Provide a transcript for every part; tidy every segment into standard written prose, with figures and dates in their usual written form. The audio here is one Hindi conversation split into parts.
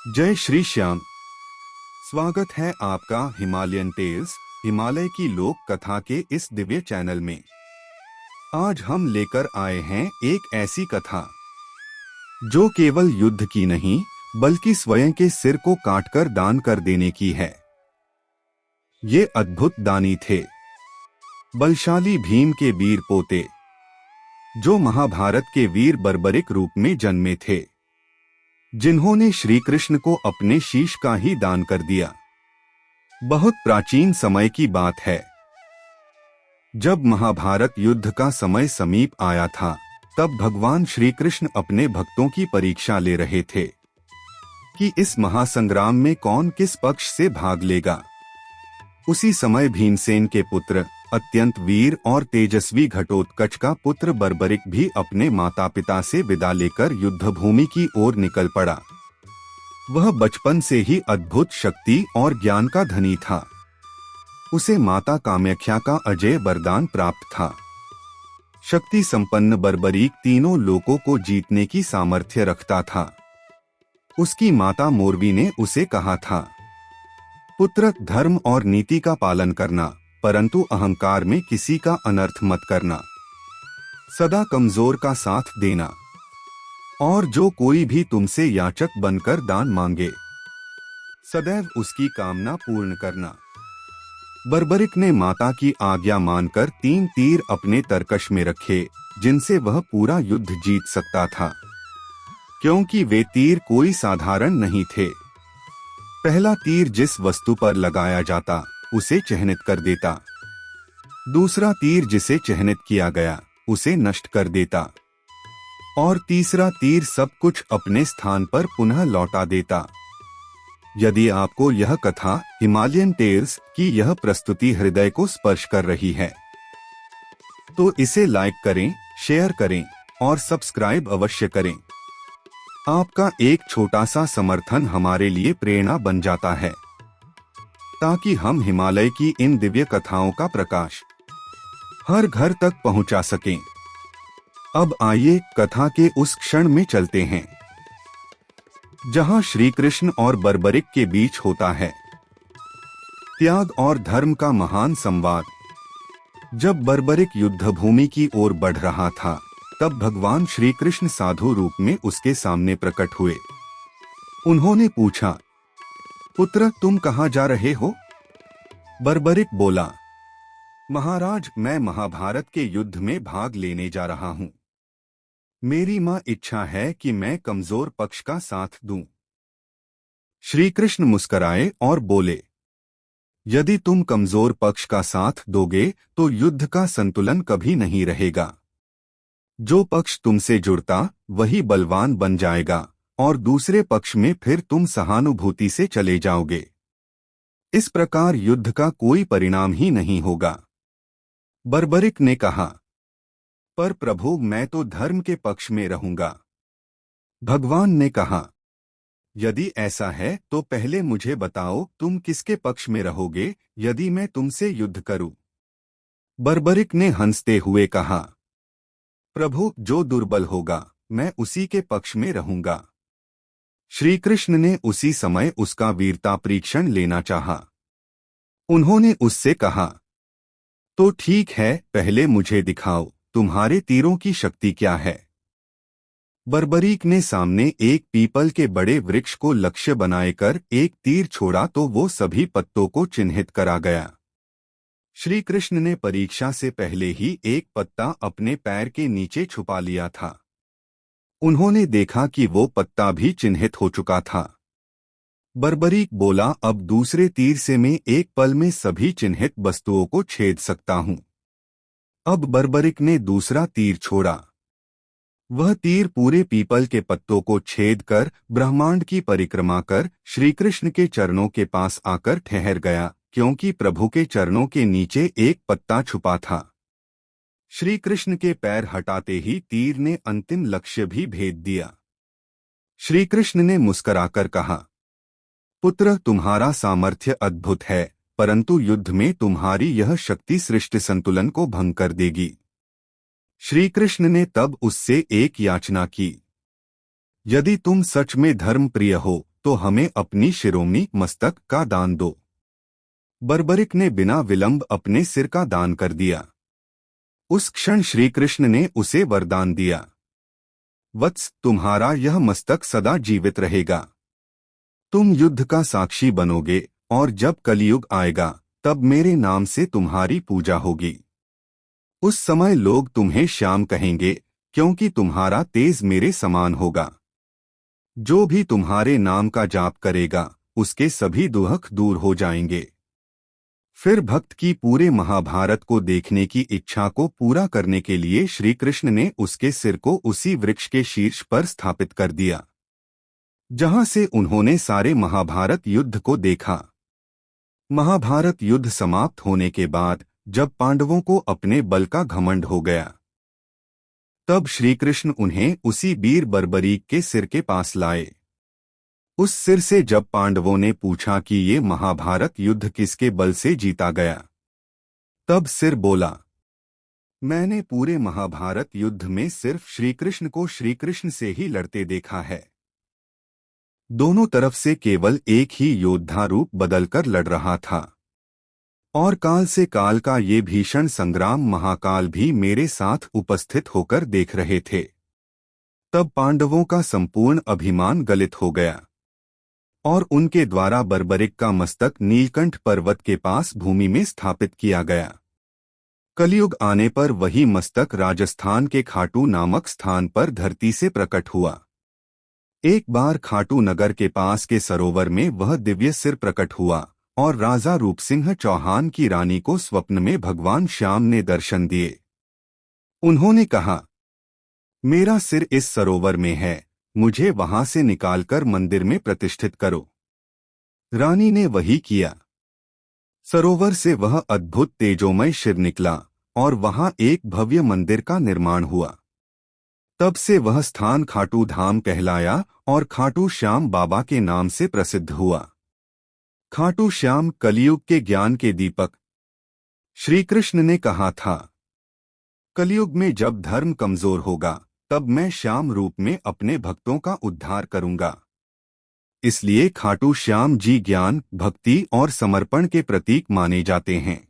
जय श्री श्याम। स्वागत है आपका हिमालयन टेल्स हिमालय की लोक कथा के इस दिव्य चैनल में। आज हम लेकर आए हैं एक ऐसी कथा जो केवल युद्ध की नहीं बल्कि स्वयं के सिर को काटकर दान कर देने की है। ये अद्भुत दानी थे बलशाली भीम के वीर पोते, जो महाभारत के वीर बर्बरिक रूप में जन्मे थे, जिन्होंने श्री कृष्ण को अपने शीश का ही दान कर दिया। बहुत प्राचीन समय की बात है, जब महाभारत युद्ध का समय समीप आया था, तब भगवान श्री कृष्ण अपने भक्तों की परीक्षा ले रहे थे कि इस महासंग्राम में कौन किस पक्ष से भाग लेगा। उसी समय भीमसेन के पुत्र, अत्यंत वीर और तेजस्वी घटोत्कच का पुत्र बर्बरिक भी अपने माता पिता से विदा लेकर युद्धभूमि की ओर निकल पड़ा। वह बचपन से ही अद्भुत शक्ति और ज्ञान का धनी था। उसे माता कामाख्या का अजय वरदान प्राप्त था। शक्ति संपन्न बर्बरिक तीनों लोकों को जीतने की सामर्थ्य रखता था। उसकी माता मोरवी ने उसे कहा था, पुत्र, धर्म और नीति का पालन करना, परंतु अहंकार में किसी का अनर्थ मत करना। सदा कमजोर का साथ देना, और जो कोई भी तुमसे याचक बनकर दान मांगे, सदैव उसकी कामना पूर्ण करना। बर्बरिक ने माता की आज्ञा मानकर 3 तीर अपने तरकश में रखे, जिनसे वह पूरा युद्ध जीत सकता था, क्योंकि वे तीर कोई साधारण नहीं थे। पहला तीर जिस वस्तु पर लगाया जाता उसे चिह्नित कर देता, दूसरा तीर जिसे चिह्नित किया गया उसे नष्ट कर देता, और तीसरा तीर सब कुछ अपने स्थान पर पुनः लौटा देता। यदि आपको यह कथा हिमालयन टेल्स की यह प्रस्तुति हृदय को स्पर्श कर रही है, तो इसे लाइक करें, शेयर करें और सब्सक्राइब अवश्य करें। आपका एक छोटा सा समर्थन हमारे लिए प्रेरणा बन जाता है, ताकि हम हिमालय की इन दिव्य कथाओं का प्रकाश हर घर तक पहुंचा सकें। अब आइए कथा के उस क्षण में चलते हैं जहां श्री कृष्ण और बर्बरिक के बीच होता है त्याग और धर्म का महान संवाद। जब बर्बरिक युद्धभूमि की ओर बढ़ रहा था, तब भगवान श्री कृष्ण साधु रूप में उसके सामने प्रकट हुए। उन्होंने पूछा, पुत्र, तुम कहाँ जा रहे हो? बर्बरिक बोला, महाराज, मैं महाभारत के युद्ध में भाग लेने जा रहा हूँ। मेरी माँ इच्छा है कि मैं कमजोर पक्ष का साथ दूं। श्री कृष्ण मुस्कराए और बोले, यदि तुम कमजोर पक्ष का साथ दोगे तो युद्ध का संतुलन कभी नहीं रहेगा। जो पक्ष तुमसे जुड़ता वही बलवान बन जाएगा, और दूसरे पक्ष में फिर तुम सहानुभूति से चले जाओगे। इस प्रकार युद्ध का कोई परिणाम ही नहीं होगा। बर्बरिक ने कहा, पर प्रभु, मैं तो धर्म के पक्ष में रहूंगा। भगवान ने कहा, यदि ऐसा है तो पहले मुझे बताओ, तुम किसके पक्ष में रहोगे यदि मैं तुमसे युद्ध करूं? बर्बरिक ने हंसते हुए कहा, प्रभु, जो दुर्बल होगा मैं उसी के पक्ष में रहूंगा। श्री कृष्ण ने उसी समय उसका वीरता परीक्षण लेना चाहा। उन्होंने उससे कहा, तो ठीक है, पहले मुझे दिखाओ तुम्हारे तीरों की शक्ति क्या है। बर्बरिक ने सामने एक पीपल के बड़े वृक्ष को लक्ष्य बनाकर एक तीर छोड़ा तो वो सभी पत्तों को चिन्हित करा गया। श्री कृष्ण ने परीक्षा से पहले ही एक पत्ता अपने पैर के नीचे छुपा लिया था। उन्होंने देखा कि वो पत्ता भी चिन्हित हो चुका था। बर्बरिक बोला, अब दूसरे तीर से मैं एक पल में सभी चिन्हित वस्तुओं को छेद सकता हूं। अब बर्बरिक ने दूसरा तीर छोड़ा। वह तीर पूरे पीपल के पत्तों को छेद कर ब्रह्मांड की परिक्रमा कर श्री कृष्ण के चरणों के पास आकर ठहर गया, क्योंकि प्रभु के चरणों के नीचे एक पत्ता छुपा था। श्री कृष्ण के पैर हटाते ही तीर ने अंतिम लक्ष्य भी भेद दिया। श्री कृष्ण ने मुस्कुराकर कहा, पुत्र, तुम्हारा सामर्थ्य अद्भुत है, परंतु युद्ध में तुम्हारी यह शक्ति सृष्टि संतुलन को भंग कर देगी। श्री कृष्ण ने तब उससे एक याचना की, यदि तुम सच में धर्म प्रिय हो तो हमें अपनी शिरोमणि मस्तक का दान दो। बर्बरिक ने बिना विलंब अपने सिर का दान कर दिया। उस क्षण श्री कृष्ण ने उसे वरदान दिया, वत्स, तुम्हारा यह मस्तक सदा जीवित रहेगा। तुम युद्ध का साक्षी बनोगे और जब कलयुग आएगा तब मेरे नाम से तुम्हारी पूजा होगी। उस समय लोग तुम्हें श्याम कहेंगे, क्योंकि तुम्हारा तेज मेरे समान होगा। जो भी तुम्हारे नाम का जाप करेगा उसके सभी दुख दूर हो जाएंगे। फिर भक्त की पूरे महाभारत को देखने की इच्छा को पूरा करने के लिए श्री कृष्ण ने उसके सिर को उसी वृक्ष के शीर्ष पर स्थापित कर दिया, जहां से उन्होंने सारे महाभारत युद्ध को देखा। महाभारत युद्ध समाप्त होने के बाद जब पांडवों को अपने बल का घमंड हो गया, तब श्री कृष्ण उन्हें उसी वीर बर्बरीक के सिर के पास लाए। उस सिर से जब पांडवों ने पूछा कि ये महाभारत युद्ध किसके बल से जीता गया, तब सिर बोला, मैंने पूरे महाभारत युद्ध में सिर्फ श्री कृष्ण को श्री कृष्ण से ही लड़ते देखा है। दोनों तरफ से केवल एक ही योद्धा रूप बदलकर लड़ रहा था, और काल से काल का ये भीषण संग्राम महाकाल भी मेरे साथ उपस्थित होकर देख रहे थे। तब पांडवों का संपूर्ण अभिमान गलित हो गया और उनके द्वारा बर्बरिक का मस्तक नीलकंठ पर्वत के पास भूमि में स्थापित किया गया। कलयुग आने पर वही मस्तक राजस्थान के खाटू नामक स्थान पर धरती से प्रकट हुआ। एक बार खाटू नगर के पास के सरोवर में वह दिव्य सिर प्रकट हुआ और राजा रूपसिंह चौहान की रानी को स्वप्न में भगवान श्याम ने दर्शन दिए। उन्होंने कहा, मेरा सिर इस सरोवर में है, मुझे वहां से निकालकर मंदिर में प्रतिष्ठित करो। रानी ने वही किया। सरोवर से वह अद्भुत तेजोमय शिव निकला और वहां एक भव्य मंदिर का निर्माण हुआ। तब से वह स्थान खाटू धाम कहलाया और खाटू श्याम बाबा के नाम से प्रसिद्ध हुआ। खाटू श्याम कलयुग के ज्ञान के दीपक। श्री कृष्ण ने कहा था, कलयुग में जब धर्म कमजोर होगा तब मैं श्याम रूप में अपने भक्तों का उद्धार करूंगा। इसलिए खाटू श्याम जी ज्ञान, भक्ति और समर्पण के प्रतीक माने जाते हैं।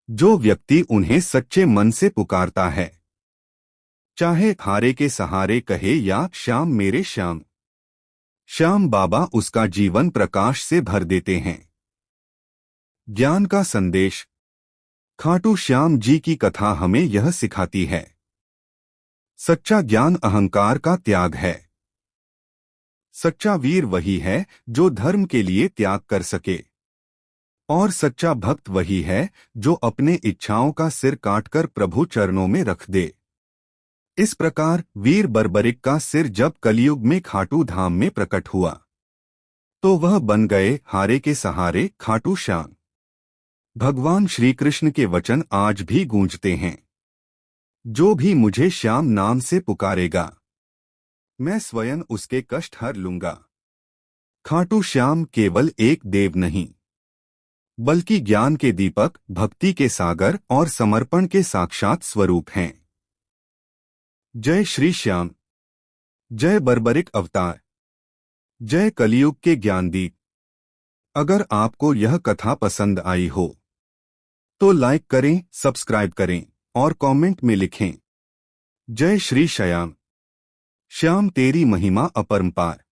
जो व्यक्ति उन्हें सच्चे मन से पुकारता है, चाहे हारे के सहारे कहे या श्याम मेरे श्याम, श्याम बाबा उसका जीवन प्रकाश से भर देते हैं। ज्ञान का संदेश। खाटू श्याम जी की कथा हमें यह सिखाती है, सच्चा ज्ञान अहंकार का त्याग है। सच्चा वीर वही है जो धर्म के लिए त्याग कर सके, और सच्चा भक्त वही है जो अपने इच्छाओं का सिर काटकर प्रभु चरणों में रख दे। इस प्रकार वीर बर्बरिक का सिर जब कलयुग में खाटू धाम में प्रकट हुआ तो वह बन गए हारे के सहारे खाटू श्याम। भगवान श्री कृष्ण के वचन आज भी गूंजते हैं, जो भी मुझे श्याम नाम से पुकारेगा मैं स्वयं उसके कष्ट हर लूंगा। खाटू श्याम केवल एक देव नहीं, बल्कि ज्ञान के दीपक, भक्ति के सागर और समर्पण के साक्षात स्वरूप हैं। जय श्री श्याम, जय बर्बरिक अवतार, जय कलयुग के ज्ञानदीप। अगर आपको यह कथा पसंद आई हो तो लाइक करें, सब्सक्राइब करें और कमेंट में लिखें, जय श्री श्याम। श्याम तेरी महिमा अपरंपार।